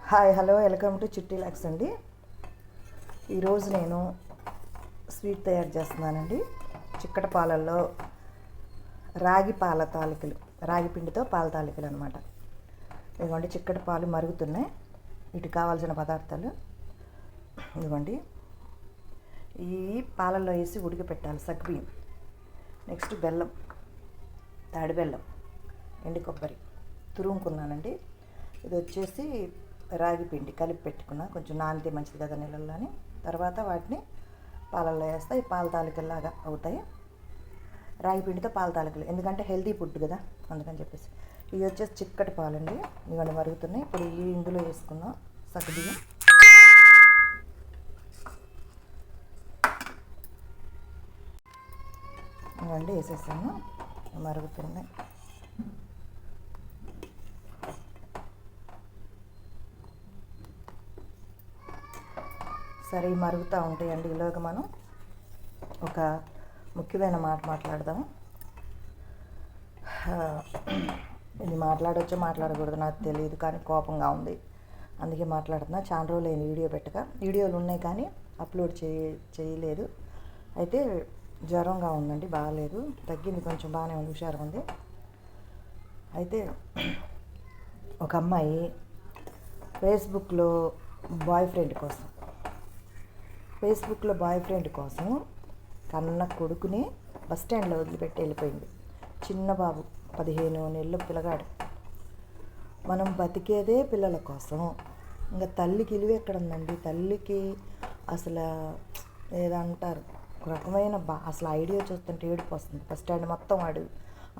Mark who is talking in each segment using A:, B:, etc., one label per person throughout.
A: Hi hello welcome to చిట్టి లాక్స్ అండి. ఈరోజు నేను స్వీట్ తయారు చేస్తున్నానండి. చిక్కటి పాలల్లో రాగి పాల తాలికలు, రాగి పిండితో పాల తాలికలు అనమాట. ఇదిగోండి చిక్కటి పాలు మరుగుతున్నాయి. వీటికి కావాల్సిన పదార్థాలు ఇదిగోండి. ఈ పాలల్లో వేసి ఉడికిపెట్టాలి సగ్గుబియ్యం. నెక్స్ట్ బెల్లం, తాడి బెల్లం, ఎండి కొబ్బరి తురుముకున్నానండి. ఇది వచ్చేసి రాగి పిండి కలిపి పెట్టుకున్నా, కొంచెం నానితే మంచిది కదా నీళ్ళల్లోని. తర్వాత వాటిని పాలల్లో వేస్తే ఈ పాల తాలికల్లాగా అవుతాయి. రాగి పిండితో పాల తాలికలు, ఎందుకంటే హెల్తీ ఫుడ్ కదా, అందుకని చెప్పేసి. ఇవి వచ్చేసి చిక్కటి పాలండి, ఇవన్నీ మరుగుతున్నాయి. ఇప్పుడు ఇందులో వేసుకుందాం సగ్గుబియ్యం. ఇవన్నీ వేసేసాను, మరుగుతున్నాయి. సరే మరుగుతూ ఉంటాయండి. ఈలోగా మనం ఒక ముఖ్యమైన మాట మాట్లాడదాం. ఇది మాట్లాడవచ్చో మాట్లాడకూడదు నాకు తెలియదు, కానీ కోపంగా ఉంది, అందుకే మాట్లాడుతున్నా. చాలా రోజులు అయింది వీడియో పెట్టక. వీడియోలు ఉన్నాయి కానీ అప్లోడ్ చేయలేదు. అయితే జ్వరంగా ఉందండి, బాగాలేదు, తగ్గింది కొంచెం, బాగానే ఉంది, హుషారు ఉంది. అయితే ఒక అమ్మాయి ఫేస్బుక్లో బాయ్ ఫ్రెండ్ కోసం కన్న కొడుకుని బస్ స్టాండ్లో వదిలిపెట్టి వెళ్ళిపోయింది. చిన్న బాబు, 15 నెలల పిల్లగాడు. మనం బతికేదే పిల్లల కోసం. ఇంకా తల్లికి ఇలువ ఎక్కడ ఉందండి? తల్లికి అసలు ఏదంటారు, ఒక రకమైన అసలు ఐడియా చూస్తుంటే ఏడుపు వస్తుంది. బస్ స్టాండ్ మొత్తం వాడు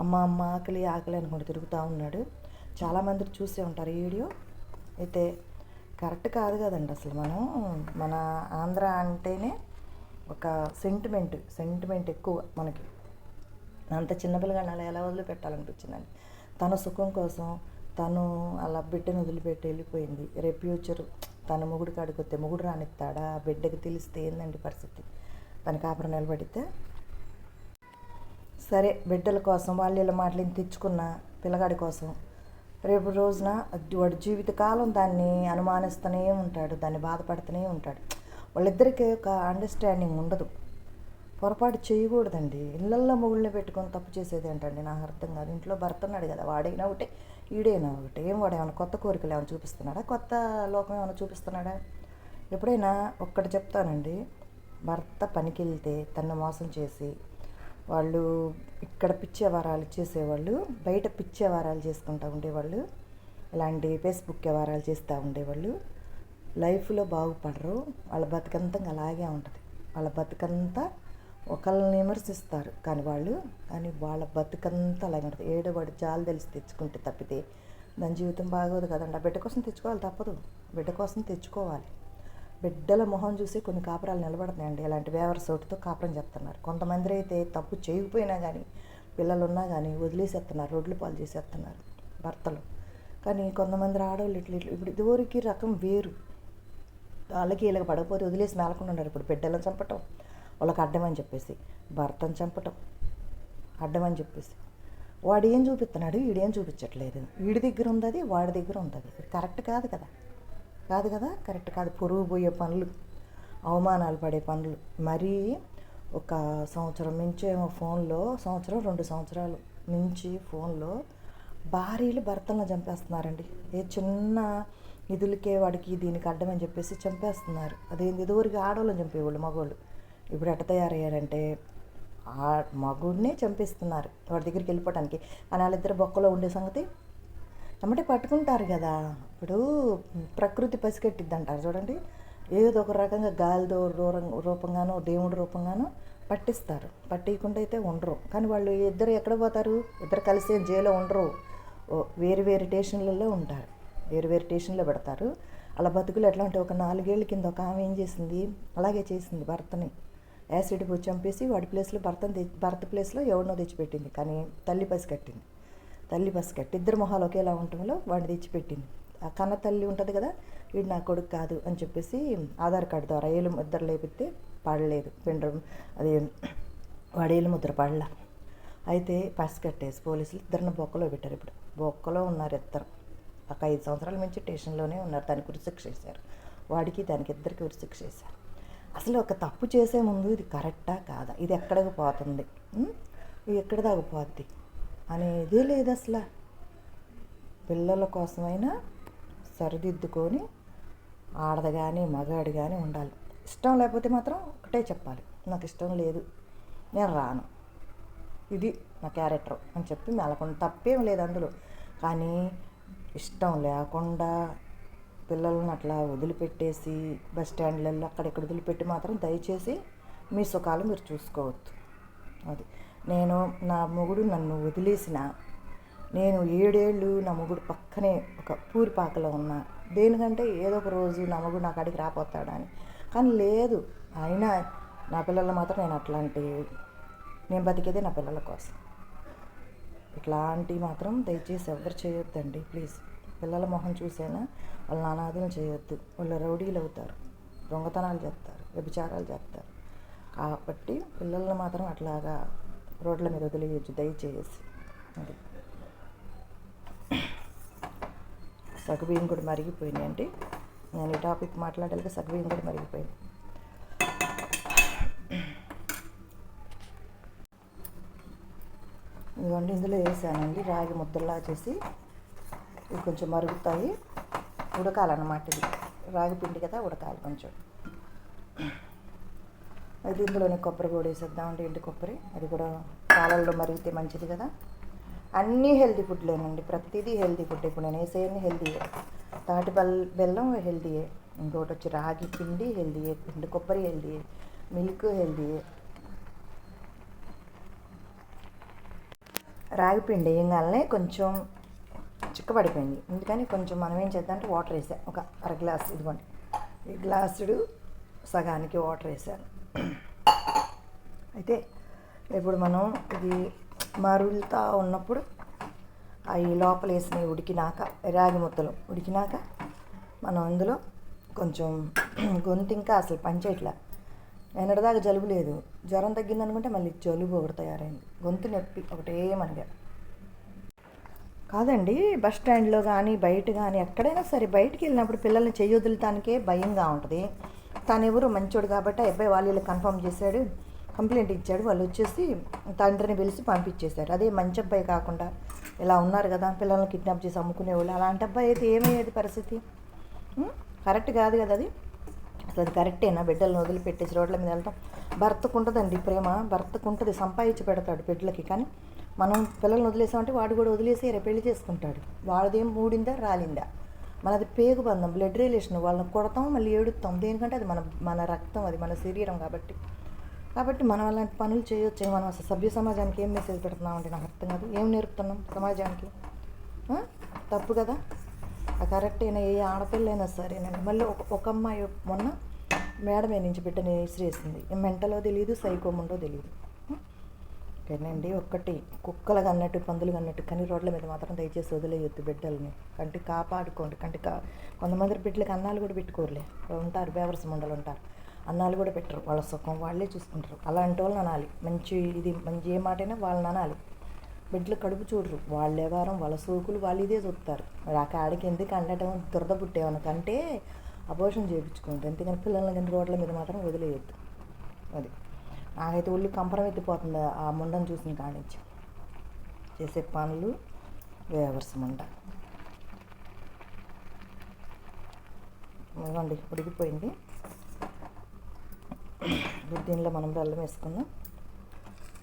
A: అమ్మ ఆకలి అనుకుంటూ తిరుగుతూ ఉన్నాడు. చాలామంది చూసే ఉంటారు ఈ వీడియో. అయితే కరెక్ట్ కాదు కదండి అసలు. మన ఆంధ్ర అంటేనే ఒక సెంటిమెంట్ ఎక్కువ మనకి. అంత చిన్నపిల్లగాని అలా ఎలా వదిలిపెట్టాలనిపించిందండి. తన సుఖం కోసం తను అలా బిడ్డను వదిలిపెట్టి వెళ్ళిపోయింది. రేపు ఫ్యూచర్ తన మొగుడు కాడికి వస్తే మొగుడు రానిస్తాడా? బిడ్డకి తెలిస్తే ఏందండి పరిస్థితి? తన కాపురం నిలబడితే సరే, బిడ్డల కోసం వాళ్ళు ఇలా మాటలు తెచ్చుకున్న పిల్లగాడి కోసం రేపు రోజున వాడు జీవితకాలం దాన్ని అనుమానిస్తూనే ఉంటాడు, దాన్ని బాధపడుతూనే ఉంటాడు. వాళ్ళిద్దరికీ ఒక అండర్స్టాండింగ్ ఉండదు. పొరపాటు చేయకూడదండి. ఇళ్ళల్లో మొగుళ్ళని పెట్టుకొని తప్పు చేసేది ఏంటండి? నాకు అర్థం కాదు. ఇంట్లో భర్త ఉన్నాడు కదా, వాడైనా ఒకటే ఈడైనా ఒకటే. వాడు ఏమైనా కొత్త కోరికలు ఏమైనా చూపిస్తున్నాడా? కొత్త లోకం ఏమైనా చూపిస్తున్నాడా? ఎప్పుడైనా ఒక్కటి చెప్తానండి, భర్త పనికి వెళ్తే తను మోసం చేసి వాళ్ళు ఇక్కడ పిచ్చి వ్యవహారాలు చేసేవాళ్ళు, బయట పిచ్చి వ్యవహారాలు చేసుకుంటూ ఉండేవాళ్ళు, ఇలాంటి ఫేస్బుక్ వ్యవహారాలు చేస్తూ ఉండేవాళ్ళు లైఫ్లో బాగుపడరు. వాళ్ళ బతుకంతా అలాగే ఉంటుంది. వాళ్ళ బతుకంతా ఒకళ్ళని విమర్శిస్తారు కానీ వాళ్ళ బతుకంతా అలాగే ఉంటుంది. ఏడోవాడు జాలు తెలిసి తెచ్చుకుంటే తప్పితే దాని జీవితం బాగోదు కదండి. ఆ బిడ్డ కోసం తెచ్చుకోవాలి, తప్పదు. బిడ్డ కోసం తెచ్చుకోవాలి. బిడ్డల మొహం చూసి కొన్ని కాపురాలు నిలబడుతున్నాయండి. ఇలాంటి వేవరసోటితో కాపురం చెప్తున్నారు. కొంతమంది అయితే తప్పు చేయకపోయినా కానీ, పిల్లలు ఉన్నా కానీ వదిలేసేస్తున్నారు, రోడ్ల పాలు చేసేస్తున్నారు భర్తలు. కానీ కొంతమంది ఆడవాళ్ళు ఇట్లా ఇప్పుడు ఇదివరకు రకం వేరు. వాళ్ళకి వీళ్ళకి పడకపోతే వదిలేసి మేలకుండా ఉన్నారు. ఇప్పుడు బిడ్డలను చంపటం, వాళ్ళకి అడ్డమని చెప్పేసి, భర్తను చంపటం అడ్డమని చెప్పేసి. వాడు ఏం చూపిస్తున్నాడు, వీడేం చూపించట్లేదు. వీడి దగ్గర ఉంది అది, వాడి దగ్గర ఉంది అది. కరెక్ట్ కాదు కదా, కరెక్ట్ కాదు. పొరుగు పోయే పనులు, అవమానాలు పడే పనులు. మరీ ఒక సంవత్సరం నుంచేమో ఫోన్లో, 2 సంవత్సరాలు నుంచి ఫోన్లో భార్యలు భర్తలను చంపేస్తున్నారండి. ఏ చిన్న నిధులకే వాడికి దీనికి అడ్డమని చెప్పేసి చంపేస్తున్నారు. అదేంది, ఇదివరకు ఆడవాళ్ళని చంపేవాళ్ళు మగవాళ్ళు. ఇప్పుడు ఎట్ట తయారయ్యారంటే ఆ మగుడినే చంపేస్తున్నారు వాడి దగ్గరికి వెళ్ళిపోవటానికి. కానీ వాళ్ళిద్దరు బొక్కలో ఉండే సంగతి ఎమ్మటే పట్టుకుంటారు కదా. ఇప్పుడు ప్రకృతి పసిగట్టిద్ది అంటారు చూడండి. ఏదో ఒక రకంగా గాలిదో రూపంగానో దేవుడి రూపంగానో పట్టిస్తారు. పట్టియకుండా అయితే ఉండరు. కానీ వాళ్ళు ఇద్దరు ఎక్కడ పోతారు? ఇద్దరు కలిసి జైల్లో ఉండరు, వేరు స్టేషన్లలో ఉంటారు, వేరు స్టేషన్లో పెడతారు. అలా బతుకులు ఎట్లా అంటే, ఒక 4 ఏళ్ళ కింద ఒక ఆమె ఏం చేసింది, అలాగే చేసింది. భర్తని యాసిడ్ పోసి చంపేసి వాడి ప్లేస్లో భర్త ప్లేస్లో ఎవరినో తెచ్చిపెట్టింది. కానీ తల్లి పసిగట్టింది. ఇద్దరు మొహాలు ఒకేలా ఉండటంలో వాడిని తెచ్చిపెట్టింది. ఆ కన్న తల్లి ఉంటుంది కదా, వీడు నా కొడుకు కాదు అని చెప్పేసి ఆధార్ కార్డు ద్వారా ఇద్దరు లేపితే పడలేదు, అది వాడు ముద్ర పడలా. అయితే పసిగట్టేసి పోలీసులు ఇద్దరిని బొక్కలో పెట్టారు. ఇప్పుడు బొక్కలో ఉన్నారు ఇద్దరు. ఒక 5 సంవత్సరాల నుంచి స్టేషన్లోనే ఉన్నారు. దానికి ఉరిశిక్ష వేశారు. వాడికి దానికి ఇద్దరికి ఉరిశిక్ష వేశారు. అసలు ఒక తప్పు చేసే ముందు ఇది కరెక్టా కాదా, ఇది ఎక్కడికి పోతుంది, ఇది ఎక్కడ దాకా పోద్ది అనేదే లేదు అసలు. పిల్లల కోసమైనా సరిదిద్దుకొని ఆడది కానీ మగాడు కానీ ఉండాలి. ఇష్టం లేకపోతే మాత్రం ఒకటే చెప్పాలి, నాకు ఇష్టం లేదు, నేను రాను, ఇది నా క్యారెక్టర్ అని చెప్పి మెలకుండా తప్పేం లేదు అందులో. కానీ ఇష్టం లేకుండా పిల్లలను అట్లా వదిలిపెట్టేసి బస్ స్టాండ్లలో అక్కడెక్కడ వదిలిపెట్టి మాత్రం దయచేసి మీ సుఖాలు మీరు చూసుకోవద్దు. అది నేను నా మొగుడు నన్ను వదిలేసిన, నేను 7 ఏళ్ళు నా మొగుడు పక్కనే ఒక పూరిపాకలో ఉన్నా, దేనికంటే ఏదో ఒక రోజు నా మొగుడు నా కాడికి రాపోతాడని. కానీ లేదు, అయినా నా పిల్లలు మాత్రం నేను బతికేదే నా పిల్లల కోసం. ఇట్లాంటివి మాత్రం దయచేసి ఎవరు చేయొద్దండి ప్లీజ్. పిల్లల మొహం చూసైనా వాళ్ళ అనాథలు చేయొద్దు. వాళ్ళు రౌడీలు అవుతారు, దొంగతనాలు చేస్తారు, వ్యభిచారాలు చేస్తారు. కాబట్టి పిల్లల్ని మాత్రం అట్లాగా రోడ్ల మీద వదిలేయచ్చు దయచేసి. అది సగ్గుబియ్యం కూడా మరిగిపోయినాయండి. నేను ఈ టాపిక్ మాట్లాడాలి, సగ్గుబియ్యం కూడా మరిగిపోయింది. ఇదిగోండి ఇందులో వేసానండి రాగి ముద్దల్లా చేసి. ఇవి కొంచెం మరుగుతాయి, ఉడకాలన్నమాట. ఇది రాగి పిండి కదా, ఉడకాలి కొంచెం. అది ఇందులోనే కొబ్బరి కూడా వేసేద్దామండి, ఎండు కొబ్బరి. అది కూడా పాలల్లో మరిగితే మంచిది కదా. అన్నీ హెల్తీ ఫుడ్లేనండి, ప్రతిదీ హెల్తీ ఫుడ్. ఇప్పుడు నేను వేసేయన్నీ హెల్తీయే. తాటి బెల్లం హెల్తీయే, ఇంకోటి వచ్చి రాగి పిండి హెల్తీయే, ఎండు కొబ్బరి హెల్తీయే, మిల్క్ హెల్తీయే. రాగి పిండి వేయగానే కొంచెం చిక్కబడిపోయింది, అందుకని కొంచెం మనం ఏం చేద్దామంటే వాటర్ వేసాను, ఒక అర గ్లాస్. ఇదిగోండి ఈ గ్లాసుడు సగానికి వాటర్ వేసాను. అయితే ఇప్పుడు మనం ఇది మరుగుతూ ఉన్నప్పుడు అవి లోపల వేసినవి ఉడికినాక, రాగి ముద్దలు ఉడికినాక మనం అందులో కొంచెం గొంతు ఇంకా అసలు పనిచేయట్లా. నిన్నటిదాకా జలుబు లేదు, జ్వరం తగ్గిందనుకుంటే మళ్ళీ జలుబు ఒకటి తయారైంది, గొంతు నొప్పి ఒకటే మనగా. కాదండి, బస్ స్టాండ్లో కానీ బయట కానీ ఎక్కడైనా సరే బయటికి వెళ్ళినప్పుడు పిల్లల్ని చెయ్యొదులటానికే భయంగా ఉంటుంది. తను ఎవరు మంచోడు కాబట్టి ఆ అబ్బాయి వాళ్ళు కన్ఫర్మ్ చేశాడు, కంప్లైంట్ ఇచ్చాడు. వాళ్ళు వచ్చేసి తండ్రిని పిలిచి పంపించేశారు. అదే మంచి అబ్బాయి కాకుండా ఇలా ఉన్నారు కదా పిల్లల్ని కిడ్నాప్ చేసి అమ్ముకునేవాళ్ళు, అలాంటి అబ్బాయి అయితే ఏమయ్యేది పరిస్థితి? కరెక్ట్ కాదు కదా అది. అసలు అది కరెక్టేనా? బిడ్డలను వదిలిపెట్టేసి రోడ్ల మీద వెళ్తాం. భర్తకు ఉంటుందండి ప్రేమ, భర్తకు ఉంటుంది, సంపాదించి పెడతాడు బిడ్డలకి. కానీ మనం పిల్లల్ని వదిలేసామంటే వాడు కూడా వదిలేసి రేపు పెళ్లి చేసుకుంటాడు. వాడిదేం మూడిందా రాలిందా? మనది పేగు బంధం, బ్లడ్ రిలేషన్. వాళ్ళని కొడతాం, మళ్ళీ ఏడుస్తాం. దేనికంటే అది మన రక్తం, అది మన శరీరం. కాబట్టి మనం అలాంటి పనులు చేయొచ్చు. మనం అసలు సభ్య సమాజానికి ఏం మెసేజ్ పెడుతున్నామంటే నాకు అర్థం కాదు. ఏం నేర్పుతున్నాం సమాజానికి? తప్పు కదా. ఆ కరెక్టేనా? ఏ ఆడపిల్లైనా సరేనండి. మళ్ళీ ఒక అమ్మాయి మొన్న మేడ మీద నుంచి బిడ్డని విసిరేసింది. మెంటలో తెలియదు, సైకోముండో తెలియదు. ఓకేనండి, ఒక్కటి కుక్కలు అన్నట్టు పందులు అన్నట్టు కానీ రోడ్ల మీద మాత్రం దయచేసి వదిలేయొద్దు బిడ్డల్ని. కంటి కాపాడుకోండి. కొంతమంది బిడ్డలకి అన్నాలు కూడా పెట్టుకోరులే ఉంటారు, బేవర్స్ ముండలు ఉంటారు, అన్నాలు కూడా పెట్టరు. వాళ్ళ సుఖం వాళ్ళే చూసుకుంటారు. అలాంటి వాళ్ళని అనాలి. మంచి ఏ మాటైనా వాళ్ళని అనాలి. బిడ్డలు కడుపు చూడరు, వాళ్ళ వ్యవహారం, వాళ్ళ సోకులు వాళ్ళు ఇదే చూస్తారు. మరి ఆ కాడికి ఎందుకు అనటం, దురద పుట్టేమన్నా కంటే అబోర్షన్ చేయించుకోండి. అంతేగాని పిల్లల్ని కానీ రోడ్ల మీద మాత్రం వదిలేయద్దు. అది నాకైతే ఒళ్ళు కంపరం ఎత్తిపోతుంది ఆ ముండను చూసిన కానించి. చేసే పనులు వేవర్స్ ముండ. ఇవ్వండి ఉడికిపోయింది. దీనిలో మనం బెల్లం వేసుకుందాం,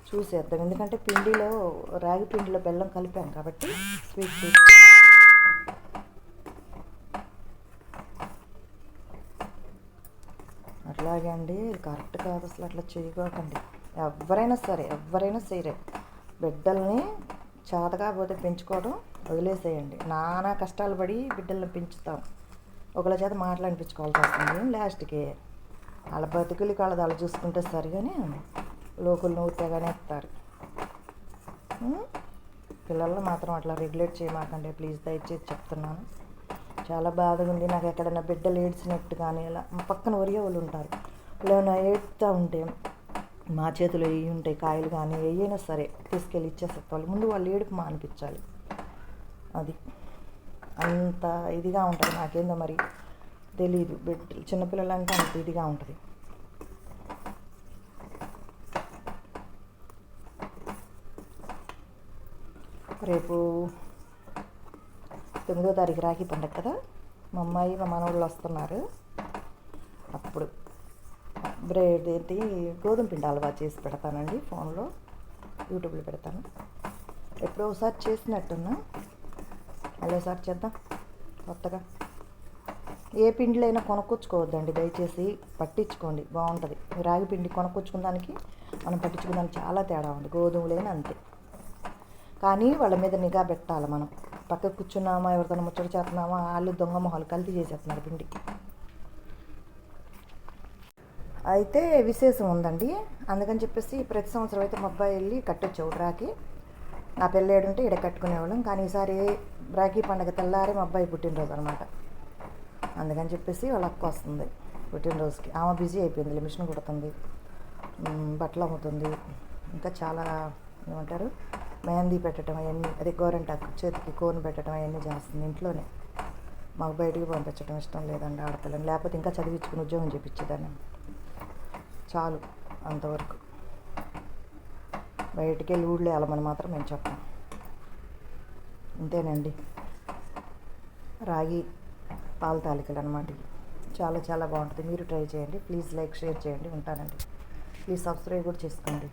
A: చూసేద్దాం. ఎందుకంటే రాగి పిండిలో బెల్లం కలిపాం కాబట్టి స్వీట్. అట్లాగే అండి, కరెక్ట్ కాదు అసలు. అట్లా చేయకోకండి. ఎవరైనా సరే బిడ్డల్ని చేతకాకపోతే పెంచుకోవడం వదిలేసేయండి. నానా కష్టాలు పడి బిడ్డల్ని పెంచుతాం, ఒకళ్ళ చేత మాట్లాడిపించుకోవాల్సి వస్తుంది. లాస్ట్కి వాళ్ళ బతుకులకి వాళ్ళు చూసుకుంటే సరిగానే లోకులు నవ్వుతాగానే ఇస్తారు. పిల్లల్ని మాత్రం అట్లా రెగ్యులేట్ చేయమాకండి ప్లీజ్, దయచేసి చెప్తున్నాను. చాలా బాధగా ఉంది నాకు. ఎక్కడైనా బిడ్డలు ఏడ్చినట్టు కానీ ఇలా పక్కన ఒరియే వాళ్ళు ఉంటారు, ఏమైనా ఏడుతూ ఉంటే మా చేతులు వేయి ఉంటాయి కాయలు కానీ ఏవైనా సరే తీసుకెళ్ళి ఇచ్చేస్తారు. ముందు వాళ్ళు ఏడుపు అనిపించాలి. అది అంత ఇదిగా ఉంటుంది. నాకేందో మరి తెలీదు, చిన్నపిల్లలు అంటే అంత ఇదిగా ఉంటుంది. రేపు 9వ తారీఖు రాఖీ పండగ కదా, మా అమ్మాయి మా మనవాళ్ళు వస్తున్నారు. అప్పుడు బ్రెడ్ ఏంటి గోధుమ పిండి హల్వా చేసి పెడతానండి. ఫోన్లో యూట్యూబ్లో పెడతాను. ఎప్పుడో ఒకసారి చేసినట్టున్నా, మళ్ళీ ఒకసారి చేద్దాం కొత్తగా. ఏ పిండిలైనా కొనుక్కొచ్చుకోవద్దండి దయచేసి, పట్టించుకోండి, బాగుంటుంది. రాగి పిండి కొనుక్కొచ్చుకున్న దానికి మనం పట్టించుకున్న దానికి చాలా తేడా ఉంది. గోధుమలైనా అంతే. కానీ వాళ్ళ మీద నిఘా పెట్టాలి. మనం పక్కకు కూర్చున్నామా, ఎవరితో ముచ్చట చేస్తున్నామా, వాళ్ళు దొంగ మొహాలు కల్తీ చేసేస్తున్నారు పిండి. అయితే విశేషం ఉందండి. అందుకని చెప్పేసి ప్రతి సంవత్సరం అయితే మా అబ్బాయి వెళ్ళి కట్టొచ్చేవాడు రాఖీ. నా పెళ్ళేడుంటే ఇక్కడ కట్టుకునేవాళ్ళం. కానీ ఈసారి రాఖీ పండుగ తెల్లారే మా అబ్బాయి పుట్టినరోజు అనమాట. అందుకని చెప్పేసి వాళ్ళ అక్క వస్తుంది పుట్టినరోజుకి. ఆమె బిజీ అయిపోయింది, మిషన్ కుడుతుంది, బట్టలు అమ్ముతుంది, ఇంకా చాలా ఏమంటారు మెహందీ పెట్టడం అవన్నీ, అదే గోరంటాకు చేతికి కోన్ పెట్టడం అవన్నీ చేస్తుంది ఇంట్లోనే. మాకు బయటికి పంపించడం ఇష్టం లేదండి ఆడపిల్లని, లేకపోతే ఇంకా చదివించుకుని ఉద్యోగం చేయించేదాన్ని. చాలు అంతవరకు. బయటికి వెళ్ళి ఊళ్ళో వెళ్ళమని మాత్రం మేము చెప్పాం. అంతేనండి. రాగి పాల తాలికలు అనమాట. చాలా చాలా బాగుంటుంది. మీరు ట్రై చేయండి. ప్లీజ్ లైక్, షేర్ చేయండి. ఉంటానండి. ప్లీజ్ సబ్స్క్రైబ్ కూడా చేసుకోండి.